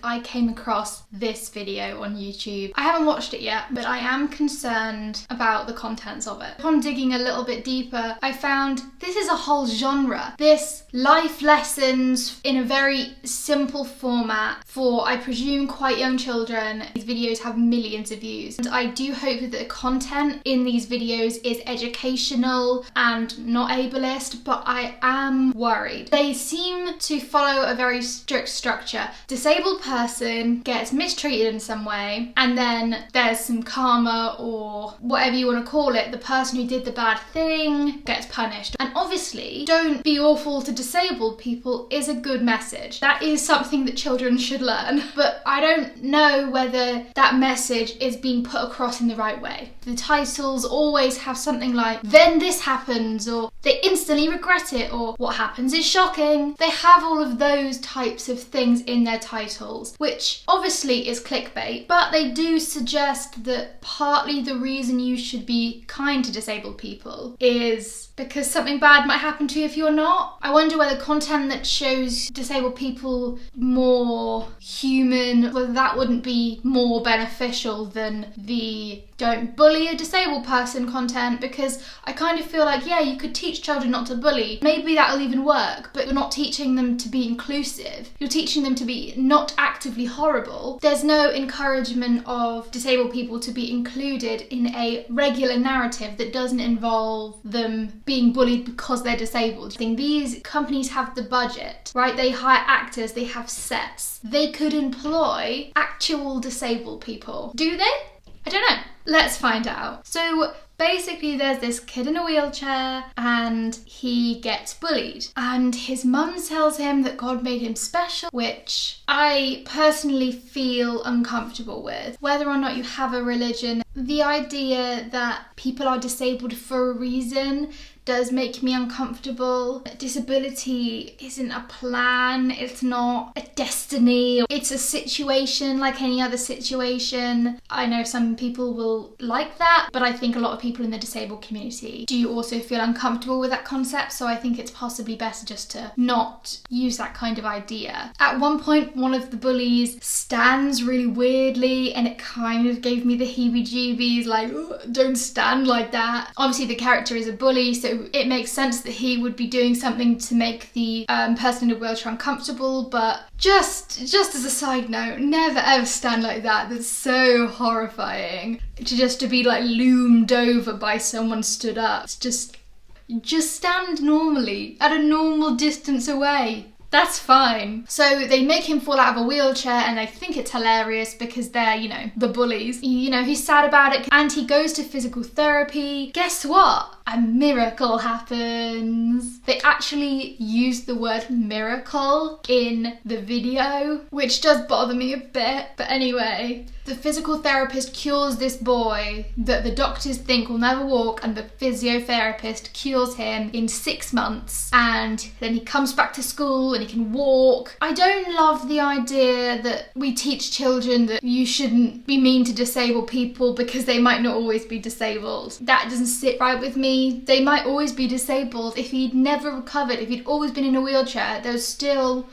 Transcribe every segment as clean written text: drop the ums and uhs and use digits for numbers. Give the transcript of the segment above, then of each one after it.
I came across this video on YouTube. I haven't watched it yet, but I am concerned about the contents of it. Upon digging a little bit deeper, I found this is a whole genre. This life lessons in a very simple format for, I presume, quite young children. These videos have millions of views, and I do hope that the content in these videos is educational and not ableist, but I am worried. They seem to follow a very strict structure. Disabled person gets mistreated in some way, and then there's some karma or whatever you want to call it. The person who did the bad thing gets punished. And obviously, don't be awful to disabled people is a good message. That is something that children should learn. But I don't know whether that message is being put across in the right way. The titles always have something like, then this happens, or they instantly regret it, or what happens is shocking. They have all of those types of things in their titles, which obviously is clickbait, but they do suggest that partly the reason you should be kind to disabled people is because something bad might happen to you if you're not. I wonder whether content that shows disabled people more human, whether that wouldn't be more beneficial than the don't bully a disabled person content, because I kind of feel like, yeah, you could teach children not to bully. Maybe that'll even work, but you're not teaching them to be inclusive. You're teaching them to be not actively horrible. There's no encouragement of disabled people to be included in a regular narrative that doesn't involve them being bullied because they're disabled. I think these companies have the budget, right? They hire actors, they have sets. They could employ actual disabled people. Do they? I don't know. Let's find out. So basically there's this kid in a wheelchair and he gets bullied, and his mum tells him that God made him special, which I personally feel uncomfortable with. Whether or not you have a religion, the idea that people are disabled for a reason does make me uncomfortable. Disability isn't a plan, it's not a destiny, it's a situation like any other situation. I know some people will like that, but I think a lot of people in the disabled community do also feel uncomfortable with that concept, so I think it's possibly better just to not use that kind of idea. At one point, one of the bullies stands really weirdly, and it kind of gave me the heebie-jeebies, like, don't stand like that. Obviously the character is a bully, so it makes sense that he would be doing something to make the person in a wheelchair uncomfortable, but just as a side note, never ever stand like that. That's so horrifying. To be like loomed over by someone stood up. It's just stand normally, at a normal distance away. That's fine. So they make him fall out of a wheelchair, and I think it's hilarious because they're, the bullies. He's sad about it, and he goes to physical therapy. Guess what? A miracle happens. They actually use the word miracle in the video, which does bother me a bit. But anyway, the physical therapist cures this boy that the doctors think will never walk, and the physiotherapist cures him in 6 months, and then he comes back to school and he can walk. I don't love the idea that we teach children that you shouldn't be mean to disabled people because they might not always be disabled. That doesn't sit right with me. They might always be disabled. If he'd never recovered, if he'd always been in a wheelchair,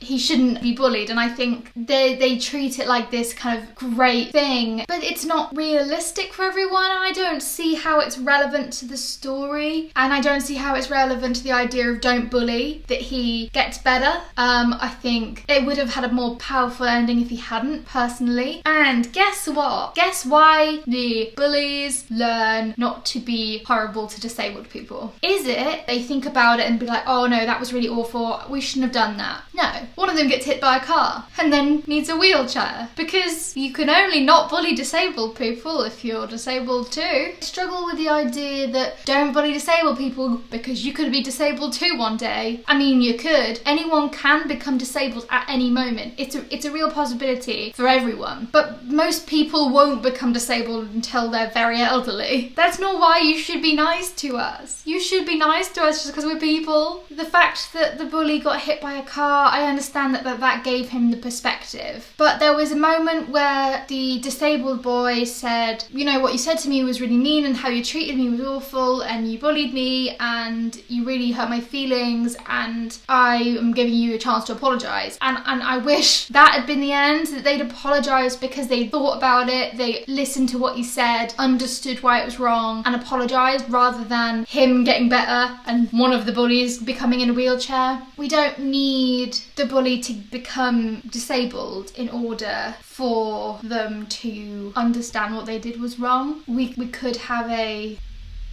he shouldn't be bullied. And I think they treat it like this kind of great thing, but it's not realistic for everyone. I don't see how it's relevant to the story, and I don't see how it's relevant to the idea of don't bully, that he gets better. I think it would have had a more powerful ending if he hadn't, personally. And guess what? Guess why the bullies learn not to be horrible to disabled people? Is it they think about it and be like, oh no, that was really awful, we shouldn't have done that? No. One of them gets hit by a car and then needs a wheelchair, because you can only not bully disabled people if you're disabled too. I struggle with the idea that don't bully disabled people because you could be disabled too one day. I mean, you could. Anyone can become disabled at any moment. It's a real possibility for everyone. But most people won't become disabled until they're very elderly. That's not why you should be nice to us. You should be nice to us just because we're people. The fact that the bully got hit by a car, I understand that gave him the perspective. But there was a moment where the the disabled boy said, you know, what you said to me was really mean and how you treated me was awful and you bullied me and you really hurt my feelings and I am giving you a chance to apologise. And I wish that had been the end, that they'd apologised because they thought about it, they listened to what he said, understood why it was wrong and apologised, rather than him getting better and one of the bullies becoming in a wheelchair. We don't need the bully to become disabled in order for them to understand what they did was wrong. We could have a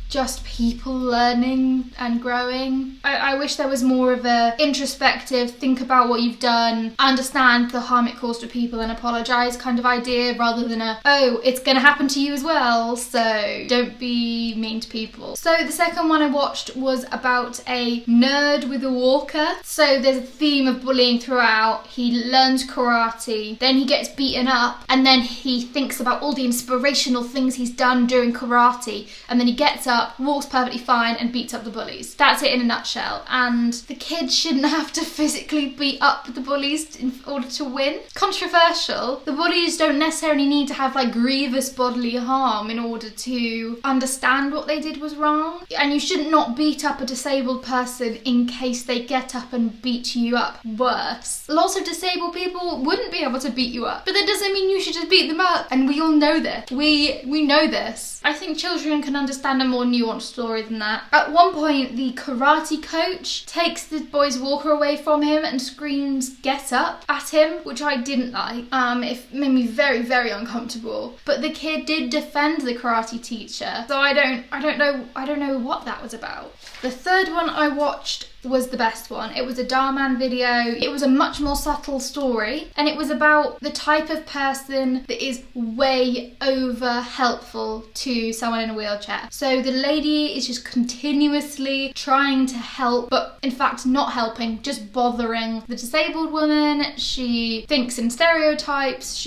just people learning and growing. I wish there was more of a introspective, think about what you've done, understand the harm it caused to people and apologise kind of idea, rather than a, oh, it's gonna happen to you as well, so don't be mean to people. So the second one I watched was about a nerd with a walker. So there's a theme of bullying throughout. He learns karate, then he gets beaten up, and then he thinks about all the inspirational things he's done during karate, and then he gets up, walks perfectly fine and beats up the bullies. That's it in a nutshell. And the kids shouldn't have to physically beat up the bullies in order to win. Controversial. The bullies don't necessarily need to have like grievous bodily harm in order to understand what they did was wrong. And you should not beat up a disabled person in case they get up and beat you up worse. Lots of disabled people wouldn't be able to beat you up, but that doesn't mean you should just beat them up. And we all know this. We know this. I think children can understand a more nuanced story than that. At one point, the karate coach takes the boy's walker away from him and screams, "Get up," at him, which I didn't like. It made me very, very uncomfortable. But the kid did defend the karate teacher, so I don't know what that was about. The third one I watched was the best one. It was a Dhar Mann video. It was a much more subtle story, and it was about the type of person that is way over helpful to someone in a wheelchair. So the lady is just continuously trying to help, but in fact not helping, just bothering the disabled woman. She thinks in stereotypes,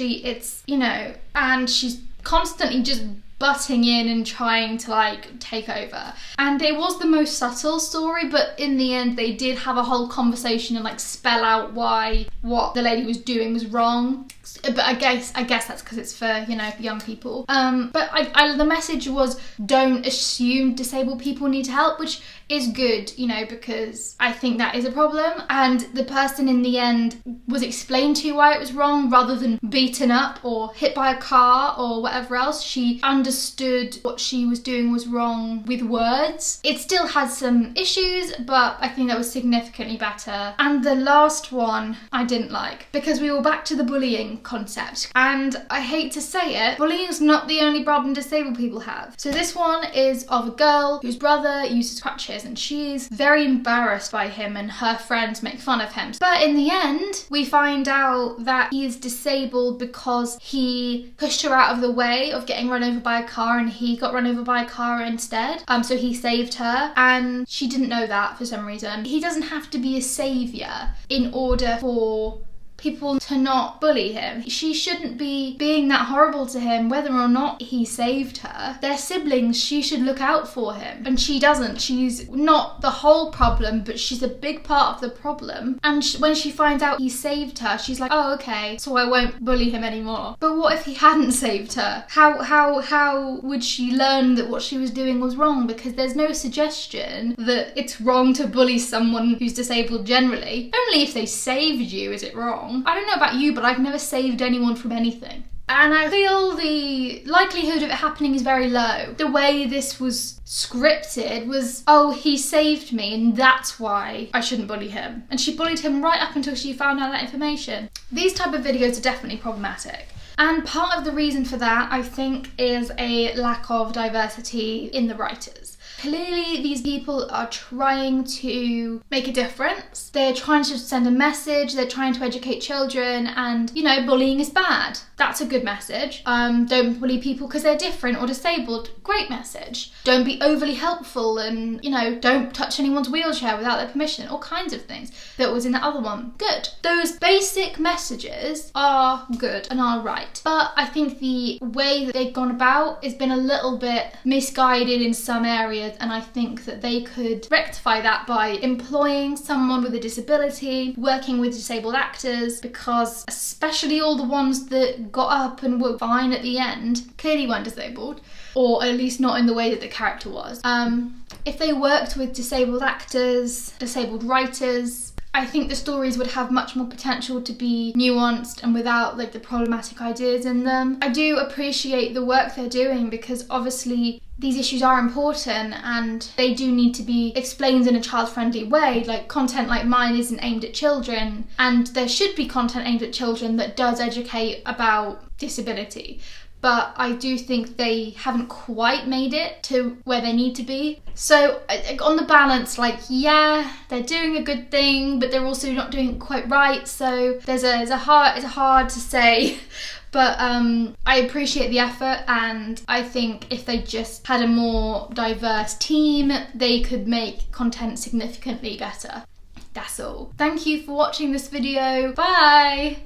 and she's constantly just butting in and trying to like take over. And it was the most subtle story, but in the end they did have a whole conversation and like spell out why what the lady was doing was wrong. But I guess that's because it's for, young people. But the message was, don't assume disabled people need help, which is good, because I think that is a problem. And the person in the end was explained to why it was wrong, rather than beaten up or hit by a car or whatever else. She understood what she was doing was wrong with words. It still had some issues, but I think that was significantly better. And the last one I didn't like, because we were back to the bullying concept. And I hate to say it, bullying is not the only problem disabled people have. So this one is of a girl whose brother uses crutches, and she's very embarrassed by him and her friends make fun of him. But in the end, we find out that he is disabled because he pushed her out of the way of getting run over by a car, and he got run over by a car instead. So he saved her, and she didn't know that for some reason. He doesn't have to be a saviour in order for people to not bully him. She shouldn't be being that horrible to him whether or not he saved her. They're siblings, she should look out for him, and she doesn't. She's not the whole problem, but she's a big part of the problem. And when she finds out he saved her, she's like, oh, okay, so I won't bully him anymore. But what if he hadn't saved her? How would she learn that what she was doing was wrong? Because there's no suggestion that it's wrong to bully someone who's disabled generally. Only if they saved you is it wrong. I don't know about you, but I've never saved anyone from anything. And I feel the likelihood of it happening is very low. The way this was scripted was, oh, he saved me and that's why I shouldn't bully him. And she bullied him right up until she found out that information. These type of videos are definitely problematic. And part of the reason for that, I think, is a lack of diversity in the writers. Clearly, these people are trying to make a difference. They're trying to send a message. They're trying to educate children, and, bullying is bad. That's a good message. Don't bully people because they're different or disabled. Great message. Don't be overly helpful and, don't touch anyone's wheelchair without their permission. All kinds of things. That was in the other one. Good. Those basic messages are good and are right. But I think the way that they've gone about has been a little bit misguided in some areas, with, and I think that they could rectify that by employing someone with a disability, working with disabled actors, because especially all the ones that got up and were fine at the end clearly weren't disabled, or at least not in the way that the character was. If they worked with disabled actors, disabled writers, I think the stories would have much more potential to be nuanced and without like the problematic ideas in them. I do appreciate the work they're doing, because obviously these issues are important and they do need to be explained in a child-friendly way. Like, content like mine isn't aimed at children, and there should be content aimed at children that does educate about disability. But I do think they haven't quite made it to where they need to be. So on the balance, like, yeah, they're doing a good thing, but they're also not doing it quite right. So it's hard to say. But I appreciate the effort, and I think if they just had a more diverse team, they could make content significantly better. That's all. Thank you for watching this video. Bye!